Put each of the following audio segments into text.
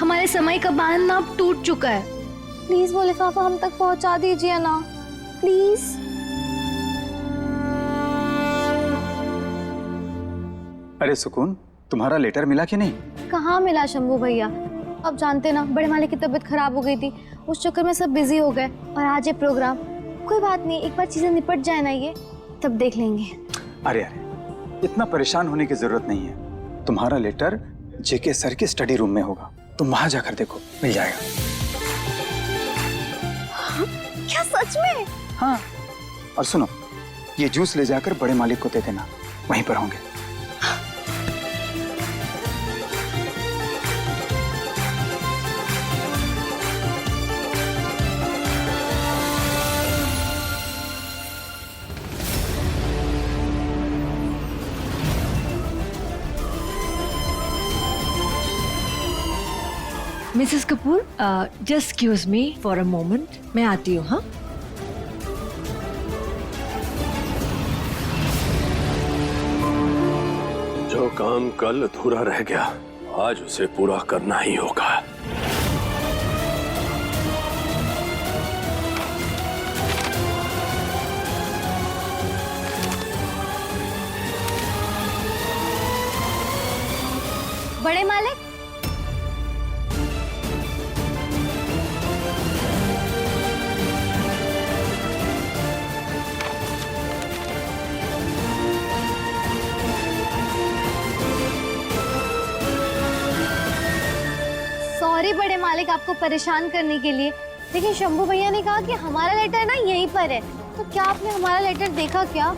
हमारे समय का बांध ना अब टूट चुका है। प्लीज वो लिफाफा हम तक पहुंचा दीजिए ना, प्लीज। अरे सुकून, तुम्हारा लेटर मिला कि नहीं? कहाँ मिला शंभू भैया, अब जानते ना बड़े मालिक की तबीयत खराब हो गई थी, उस चक्कर में सब बिजी हो गए। और आज ये प्रोग्राम। कोई बात नहीं, एक बार चीजें निपट जाए ना ये, तब देख लेंगे। अरे अरे, इतना परेशान होने की जरूरत नहीं है। तुम्हारा लेटर जेके सर के स्टडी रूम में होगा, तुम वहां जाकर देखो, मिल जाएगा। क्या सच में? हाँ, और सुनो, ये जूस ले जाकर बड़े मालिक को दे देना, वहीं पर होंगे। Mrs Kapoor, just excuse me for a moment, मैं आती हूँ। हाँ, जो काम कल अधूरा रह गया, आज उसे पूरा करना ही होगा। बड़े मालिक, सॉरी बड़े मालिक आपको परेशान करने के लिए, लेकिन शंभू भैया ने कहा कि हमारा लेटर ना यहीं पर है। तो क्या आपने हमारा लेटर देखा क्या?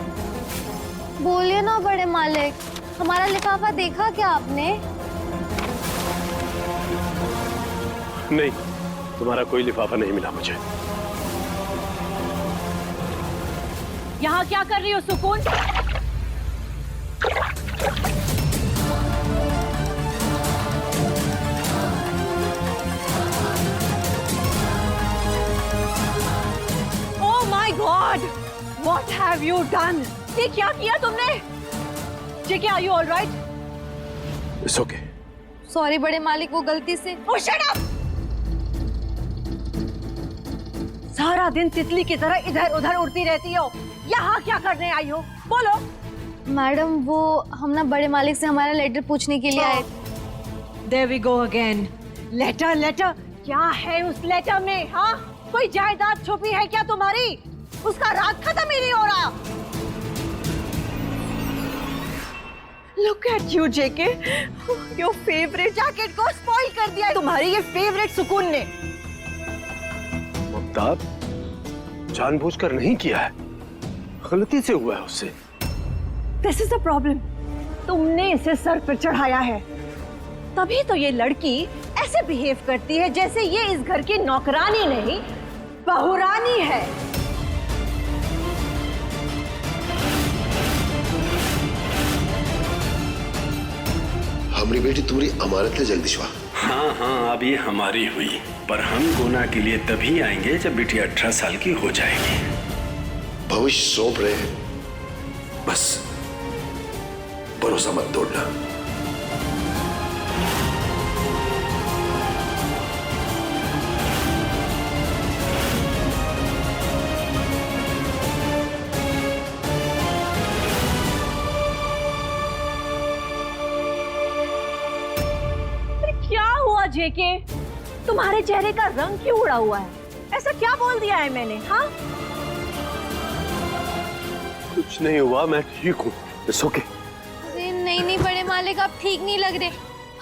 बोलिए ना बड़े मालिक, हमारा लिफाफा देखा क्या आपने? नहीं, तुम्हारा कोई लिफाफा नहीं मिला मुझे। यहाँ क्या कर रही हो सुकून? Oh my God! What have you done? ये क्या किया तुमने? जेके, are you all right? It's okay. Sorry बड़े मालिक, वो गलती से। Oh, shut up! सारा दिन तितली की तरह इधर उधर उड़ती रहती हो, यहाँ क्या करने आई हो? बोलो। मैडम, वो हम ना बड़े मालिक से हमारा लेटर पूछने के लिए आए। There we go again. Letter letter, क्या है उस लेटर में? हाँ, कोई जायदाद छुपी है क्या तुम्हारी? उसका राज खत्म ही नहीं हो रहा। Look at you, JK. Your favorite jacket को स्पॉइल कर दिया है तुम्हारी ये फेवरेट सुकून ने। ममता, जानबूझकर नहीं किया है, गलती से हुआ है उससे। This is the problem. तुमने इसे सर पर चढ़ाया है, तभी तो ये लड़की ऐसे बिहेव करती है जैसे ये इस घर की नौकरानी नहीं, बहुरानी है। हमारी बेटी तुम्हारी अमानत है जगदीशवा। हाँ हाँ, अब ये हमारी हुई, पर हम गुना के लिए तभी आएंगे जब बेटी 18 साल की हो जाएगी। भविष्य सौंप रहे हैं, बस भरोसा मत तोड़ना। क्या हुआ जेके? तुम्हारे चेहरे का रंग क्यों उड़ा हुआ है? ऐसा क्या बोल दिया है मैंने? हाँ, कुछ नहीं हुआ, मैं ठीक हूँ। It's okay. नहीं नहीं बड़े मालिक, आप ठीक नहीं लग रहे।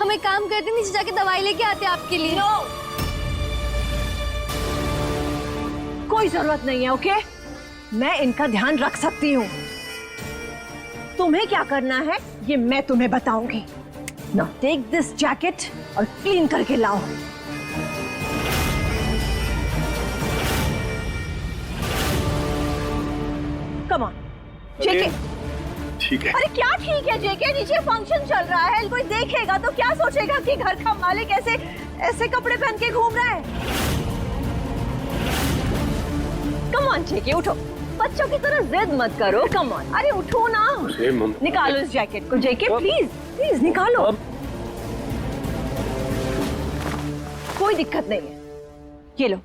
हम एक काम करते, नीचे जाके दवाई लेके आते आपके लिए। नो, कोई जरूरत नहीं है। ओके, मैं इनका ध्यान रख सकती हूँ। तुम्हें क्या करना है ये मैं तुम्हें बताऊंगी। नाउ टेक दिस जैकेट और क्लीन करके लाओ। कम ऑन जेके। ठीक है। अरे क्या ठीक है जेके? नीचे फंक्शन चल रहा है, कोई देखेगा तो क्या सोचेगा कि घर का मालिक ऐसे ऐसे कपड़े पहन के घूम रहा है। कम ऑन जेके, उठो। बच्चों की तरह जिद मत करो। कम ऑन, अरे उठो ना। निकालो इस जैकेट को जेके, प्लीज प्लीज निकालो। कोई दिक्कत नहीं है। ये लो।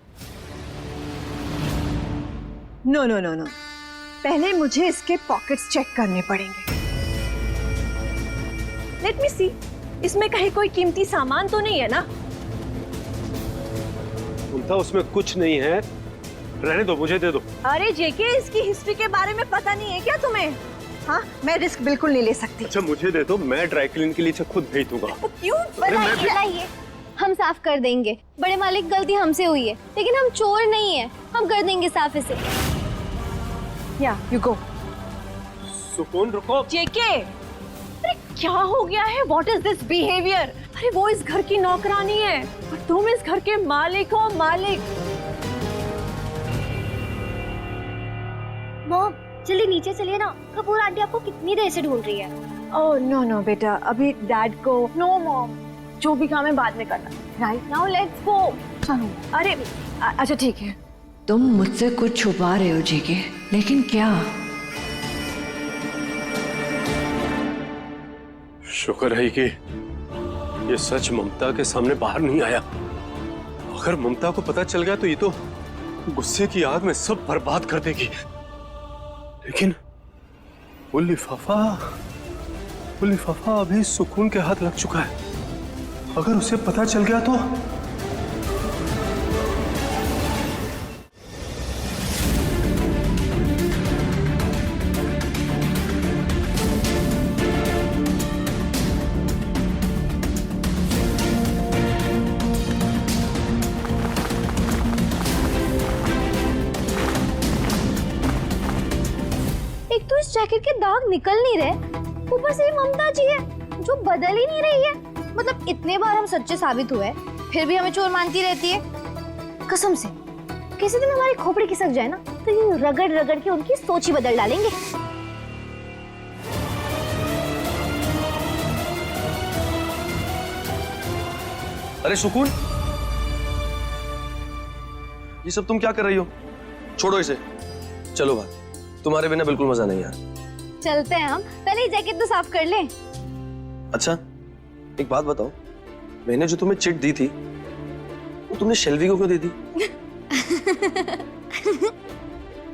नो नो नो नो, पहले मुझे इसके पॉकेट्स चेक करने पड़ेंगे। लेट मी सी, इसमें कहीं कोई कीमती सामान तो नहीं है ना? ममता, उसमें कुछ नहीं है, रहने दो, मुझे दे दो। अरे जेके, इसकी हिस्ट्री के बारे में पता नहीं है क्या तुम्हें? हाँ, मैं रिस्क बिल्कुल नहीं ले सकती। अच्छा मुझे दे दो, मैं ड्राई क्लीन के लिए खुद भेज दूंगा। क्यों? बताइए, हम साफ कर देंगे। बड़े मालिक, गलती हमसे हुई है, लेकिन हम चोर नहीं है, हम कर देंगे साफ इसे। या यू गो। सुकून, रुको। जेके, अरे क्या हो गया है? What is this behaviour? अरे वो इस घर की नौकरानी है और तुम इस घर के मालिक हो। मालिक। मॉम, चलिए नीचे चलिए ना, कपूर आंटी आपको कितनी देर से ढूंढ रही है। ओह नो नो बेटा, अभी डैड को। नो मॉम, जो भी काम है बाद में करना। Right now let's go. चलो। अरे अच्छा ठीक है। तुम मुझसे कुछ छुपा रहे हो जेके, लेकिन क्या? शुक्र है कि ये सच ममता के सामने बाहर नहीं आया। अगर ममता को पता चल गया तो ये तो गुस्से की आग में सब बर्बाद कर देगी। लेकिन वो लिफाफा अभी सुकून के हाथ लग चुका है। अगर उसे पता चल गया तो तो इस जैकेट के दाग निकल नहीं रहे, ऊपर से ममता जी है जो बदल ही नहीं रही है। मतलब इतने बार हम सच्चे साबित हुए, फिर भी हमें चोर मानती रहती है। कसम से किसी दिन हमारी खोपड़ी खिसक जाए ना, तो यूं रगड़ रगड़ के उनकी सोच ही बदल डालेंगे। अरे सुकून, ये सब तुम क्या कर रही हो? छोड़ो इसे, चलो बाहर। तुम्हारे बिना बिल्कुल मजा नहीं यार। चलते हैं हम, पहले ये जैकेट तो साफ कर लें। अच्छा एक बात बताओ, मैंने जो तुम्हें चिट दी थी वो तुमने शेल्वी को क्यों दे दी?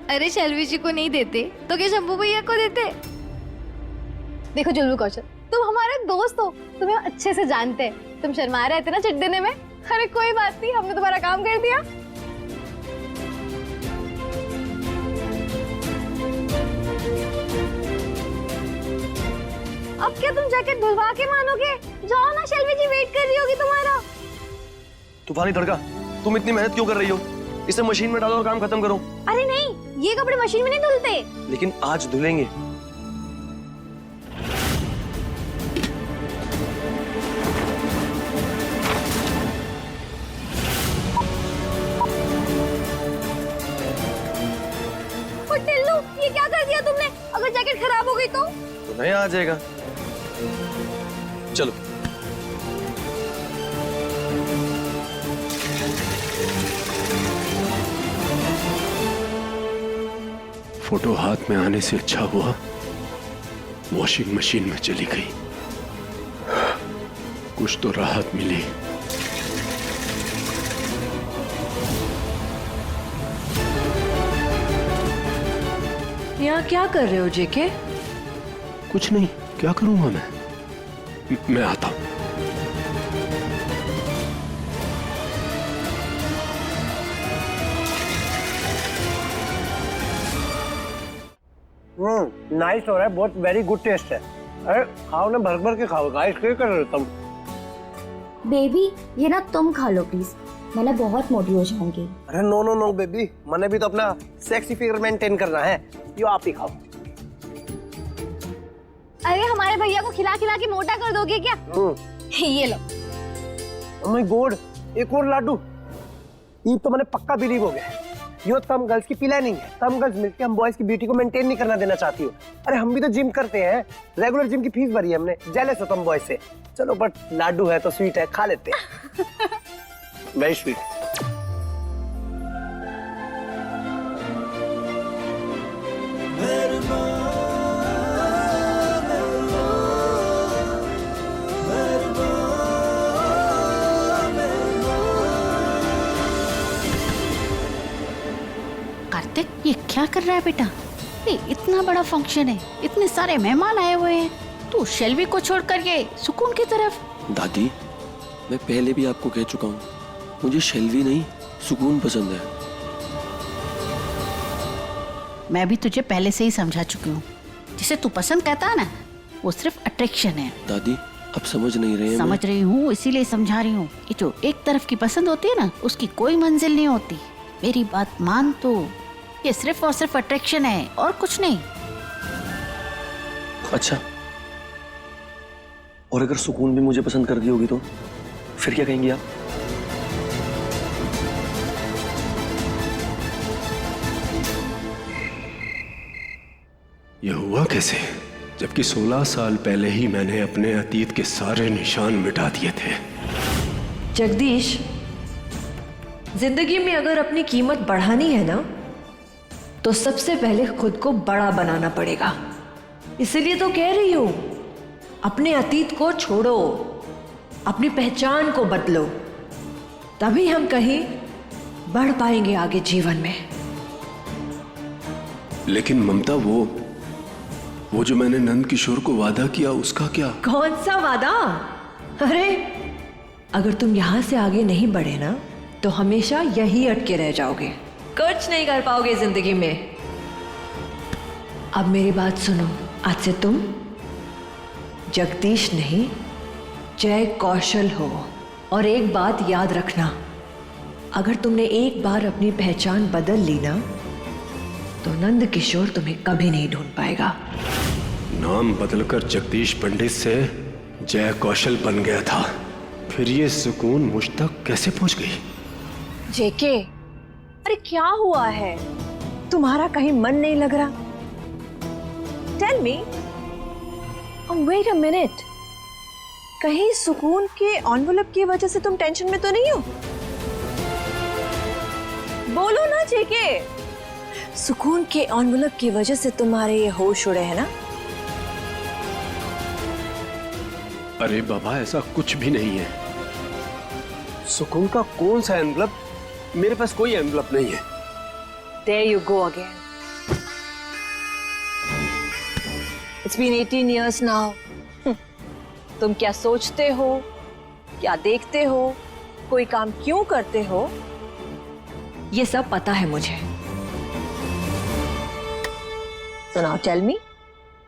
अरे शेल्वी जी को नहीं देते तो क्या शंभू भैया को देते? देखो जुल्लू कौशल, तुम हमारे दोस्त हो, तुम्हें अच्छे से जानते हैं। तुम शर्मा रहे थे ना चिट देने में। अरे कोई बात नहीं, हमने तुम्हारा काम कर दिया। अब क्या तुम जैकेट धुलवा के मानोगे? जाओ ना, शेल्वी जी वेट कर रही होगी तुम्हारा। तूफानी तड़का, तुम इतनी मेहनत क्यों कर रही हो? इसे मशीन में डालो और काम खत्म करो। अरे नहीं, ये कपड़े मशीन में नहीं धुलते। लेकिन आज धुलेंगे। टिल्लू, ये क्या कर दिया तुमने? अगर जैकेट खराब हो गई तो नया आ जाएगा। चलो। फोटो हाथ में आने से अच्छा हुआ वॉशिंग मशीन में चली गई। कुछ तो राहत मिली। यहाँ क्या कर रहे हो जेके? कुछ नहीं, क्या करूंगा मैं आता हूं। नाइस हो रहा है, बहुत वेरी गुड टेस्ट है। अरे खाओ ना, भर भर के खाओ। गाइस क्या कर रहे हो तुम? बेबी ये ना तुम खा लो प्लीज, मैं ना बहुत मोटी हो जाऊंगी। अरे नो नो नो बेबी, मैंने भी तो अपना सेक्सी फिगर मेंटेन करना है। यो आप ही खाओ। अरे हमारे भैया को खिला खिला के मोटा कर दोगे क्या? ये लो। ओह माय गॉड, एक और लाडू। ये तो मैंने पक्का बिलीव हो गया है। यो तम गर्ल्स की प्लानिंग है। तम गर्ल्स मिलके हम बॉयज की ब्यूटी को मेंटेन नहीं करना देना चाहती हो। अरे हम भी तो जिम करते हैं, रेगुलर जिम की फीस भरी है हमने। जेलस हो तुम बॉयज से। चलो बट लाडू है तो स्वीट है, खा लेते हैं। Very sweet. कार्तिक, ये क्या कर रहा है बेटा? ये इतना बड़ा फंक्शन है, इतने सारे मेहमान आए हुए हैं, तू शेल्वी को छोड़कर ये सुकून की तरफ। दादी, मैं पहले भी आपको कह चुका हूँ, मुझे शेल्वी नहीं सुकून पसंद है। मैं भी तुझे पहले से ही समझा चुकी हूँ, जिसे तू पसंद करता है ना, वो सिर्फ अट्रैक्शन है। दादी, आप समझ नहीं रहे हैं। समझ रही हूँ, इसीलिए समझा रही हूँ कि जो एक तरफ की पसंद होती है ना, उसकी कोई मंजिल नहीं होती। मेरी बात मान तो, ये सिर्फ और सिर्फ अट्रैक्शन है और कुछ नहीं। अच्छा, और अगर सुकून भी मुझे पसंद कर दी होगी तो फिर क्या कहेंगी आप? यह हुआ कैसे, जबकि 16 साल पहले ही मैंने अपने अतीत के सारे निशान मिटा दिए थे। जगदीश, जिंदगी में अगर अपनी कीमत बढ़ानी है ना, तो सबसे पहले खुद को बड़ा बनाना पड़ेगा। इसीलिए तो कह रही हूं, अपने अतीत को छोड़ो, अपनी पहचान को बदलो, तभी हम कहीं बढ़ पाएंगे आगे जीवन में। लेकिन ममता, वो जो मैंने नंद किशोर को वादा किया, उसका क्या? कौन सा वादा? अरे, अगर तुम यहां से आगे नहीं बढ़े ना, तो हमेशा यही अटके रह जाओगे, कुछ नहीं कर पाओगे जिंदगी में। अब मेरी बात सुनो, आज से तुम जगदीश नहीं, जय कौशल हो। और एक बात याद रखना, अगर तुमने एक बार अपनी पहचान बदल ली ना, तो नंद किशोर तुम्हें कभी नहीं ढूंढ पाएगा। नाम बदलकर जगदीश पंडित से जय कौशल बन गया था, फिर ये सुकून मुझ तक कैसे पहुंच गई? जेके, अरे क्या हुआ है? तुम्हारा कहीं मन नहीं लग रहा? Tell me. Wait a minute, कहीं सुकून के एनवेलप की वजह से तुम टेंशन में तो नहीं हो? बोलो ना जेके, सुकून के एनवेलप की वजह से तुम्हारे ये होश उड़े हैं ना? अरे बाबा, ऐसा कुछ भी नहीं है। सुकून का कौन सा एनवलप? मेरे पास कोई एनवलप नहीं है। There you go again. It's been 18 years now. तुम क्या सोचते हो, क्या देखते हो, कोई काम क्यों करते हो, ये सब पता है मुझे। So now tell me.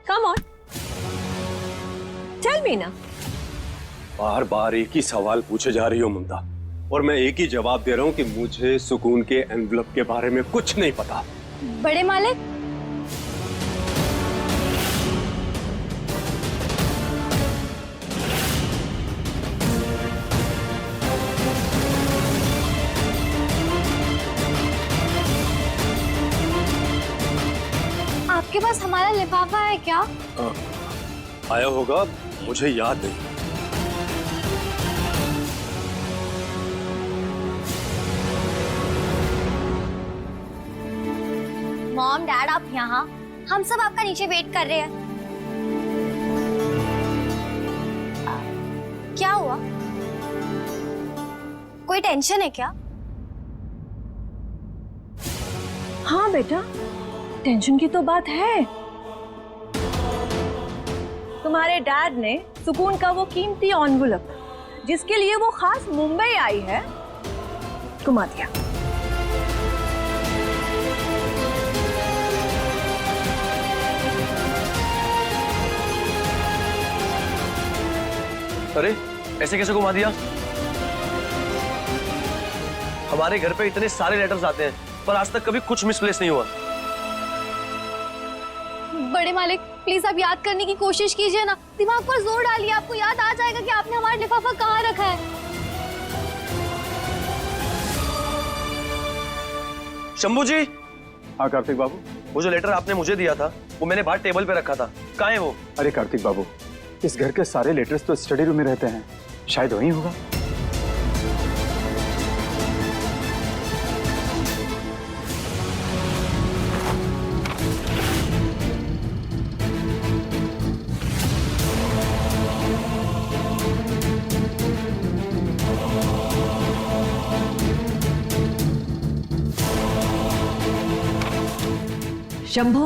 Come on. Tell me ना। बार बार एक ही सवाल पूछे जा रही हो ममता, और मैं एक ही जवाब दे रहा हूं कि मुझे सुकून के एनवलप के बारे में कुछ नहीं पता। बड़े मालिक, आपके पास हमारा लिफाफा है क्या? आया होगा, मुझे याद नहीं। मॉम, डैड, आप यहाँ? हम सब आपका नीचे वेट कर रहे हैं। क्या हुआ? कोई टेंशन है क्या? हाँ बेटा, टेंशन की तो बात है। तुम्हारे डैड ने सुकून का वो कीमती एनवेलप, जिसके लिए वो खास मुंबई आई है, गुमा दिया। अरे, ऐसे कैसे घुमा दिया? हमारे घर पे इतने सारे लेटर्स आते हैं, पर आज तक कभी कुछ मिसप्लेस नहीं हुआ। बड़े मालिक, प्लीज आप याद करने की कोशिश कीजिए ना, दिमाग पर जोर डालिए, आपको याद आ जाएगा कि आपने हमारा लिफाफा कहाँ रखा है। शंभू जी। हाँ कार्तिक बाबू। वो जो लेटर आपने मुझे दिया था, वो मैंने बाहर टेबल पे रखा था, कहाँ है वो? अरे कार्तिक बाबू, इस घर के सारे लेटर्स तो स्टडी रूम में रहते हैं, शायद वहीं होगा। शंभू,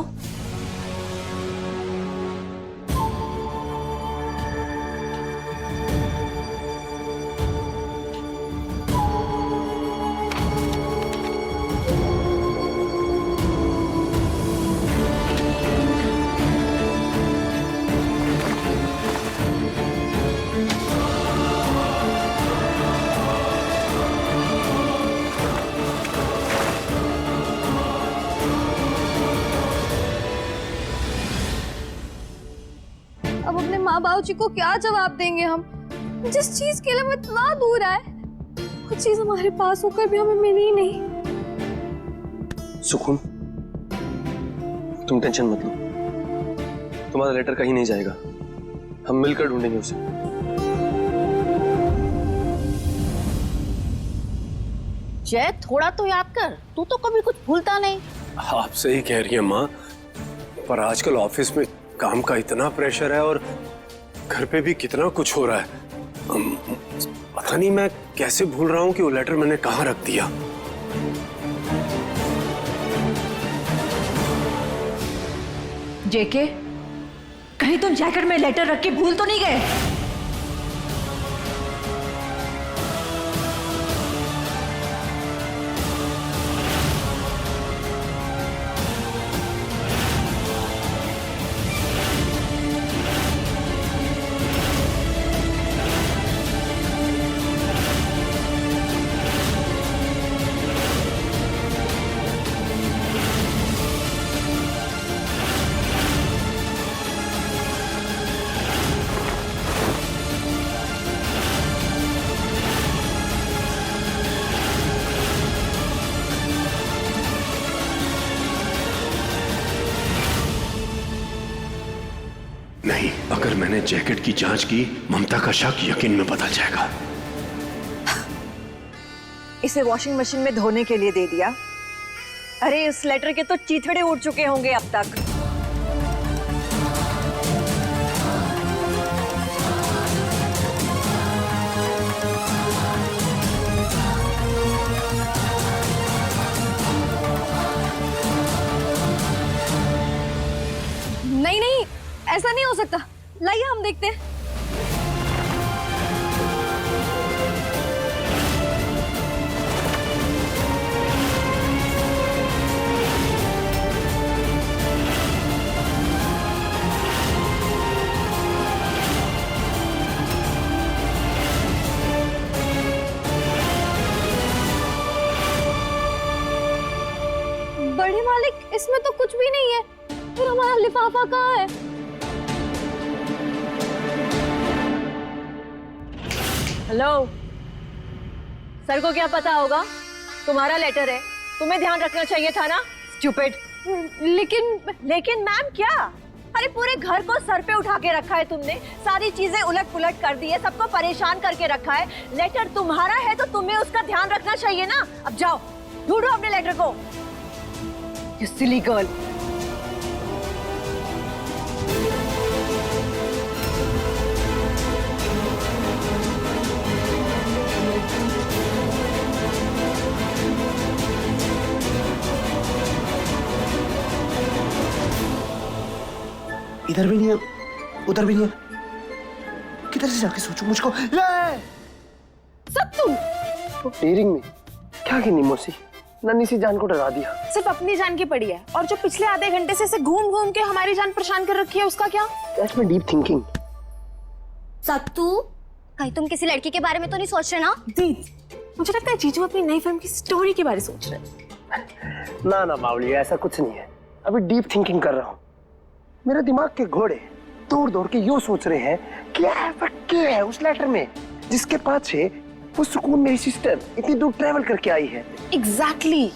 अब अपने माँ बाबू जी को क्या जवाब देंगे हम? जिस चीज के लिए हम इतना दूर आए, वो चीज हमारे पास होकर भी हमें मिली ही नहीं। सुकून, तुम टेंशन मत लो, तुम्हारा लेटर कहीं नहीं जाएगा, हम मिलकर ढूंढेंगे उसे। जय, थोड़ा तो याद कर, तू तो कभी कुछ भूलता नहीं। आप सही कह रही हैं माँ, पर आजकल ऑफिस में काम का इतना प्रेशर है और घर पे भी कितना कुछ हो रहा है। पता नहीं मैं कैसे भूल रहा हूँ कि वो लेटर मैंने कहाँ रख दिया। जेके, कहीं तुम जैकेट में लेटर रख के भूल तो नहीं गए? नहीं, अगर मैंने जैकेट की जांच की, ममता का शक यकीन में बदल जाएगा। इसे वॉशिंग मशीन में धोने के लिए दे दिया। अरे इस लेटर के तो चीथड़े उड़ चुके होंगे अब तक। नहीं नहीं, ऐसा नहीं हो सकता। लाइए हम देखते हैं। बड़े मालिक, इसमें तो कुछ भी नहीं है। फिर हमारा लिफाफा कहाँ है? हेलो, सर को क्या पता होगा? तुम्हारा लेटर है, तुम्हें ध्यान रखना चाहिए था ना, स्टूपिड। लेकिन मैम क्या? अरे पूरे घर को सर पे उठा के रखा है तुमने, सारी चीजें उलट पुलट कर दी है, सबको परेशान करके रखा है। लेटर तुम्हारा है तो तुम्हें उसका ध्यान रखना चाहिए ना। अब जाओ ढूंढो अपने लेटर को। You silly girl. इधर भी नहीं है, उधर भी नहीं है, किधर से जाके सोचूं मुझको। सत्तू, डेयरिंग में क्या गिनी मौसी, नन्ही सी जान को डरा दिया। सिर्फ अपनी जान की पड़ी है, और जो पिछले आधे घंटे से घूम घूम के हमारी जान परेशान कर रखी है, उसका क्या? That's my deep thinking. सत्तू, कहीं तुम किसी लड़की के बारे में तो नहीं सोच रहे ना? दीदी, मुझे लगता है जीजू अपनी नई फिल्म की स्टोरी के बारे में सोच रहे हैं। ना ना बावली, ऐसा कुछ नहीं है, अभी डीप थिंकिंग कर रहा हूँ। मेरे दिमाग के घोड़े दौड़ दौड़ के यूं सोच रहे हैं क्या है उस लेटर में जिसके पाछे वो सुकून मेरी सिस्टर इतनी दूर ट्रेवल करके आई है। Exactly.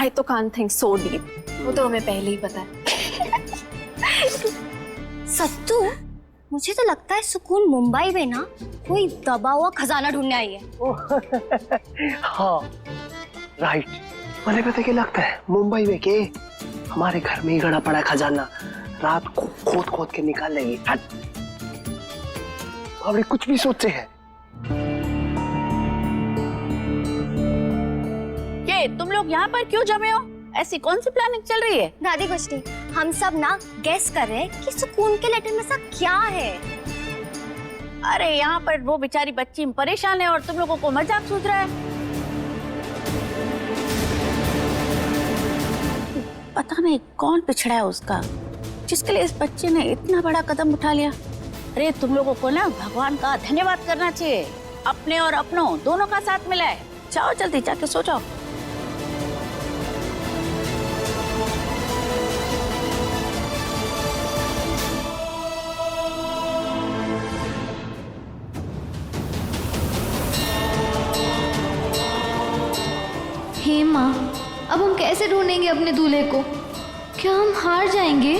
I तो can't think so deep. वो तो हमें पहले ही पता है। सत्तू, मुझे तो लगता है सुकून मुंबई में ना कोई दबा हुआ खजाना ढूंढने आई है। हाँ राइट, मुझे पता क्या लगता है, मुंबई में के हमारे घर में ही गड़ा पड़ा खजाना रात को खोद खोद के निकाल लेगी। और कुछ भी सोचे हैं। ये तुम लोग यहाँ पर क्यों जमे हो? ऐसी कौन सी प्लानिंग चल रही है? दादी कुछ नहीं, हम सब ना गेस कर रहे हैं कि सुकून के लेटर में ऐसा क्या है। अरे यहाँ पर वो बेचारी बच्ची परेशान है और तुम लोगों को मजाक सूझ रहा है। पता नहीं कौन पिछड़ा है उसका, जिसके लिए इस बच्चे ने इतना बड़ा कदम उठा लिया। अरे तुम लोगों को ना भगवान का धन्यवाद करना चाहिए, अपने और अपनों दोनों का साथ मिला है। जाओ जल्दी जाके सो जाओ। हे माँ, अब हम कैसे ढूंढेंगे अपने दूल्हे को? क्या हम हार जाएंगे?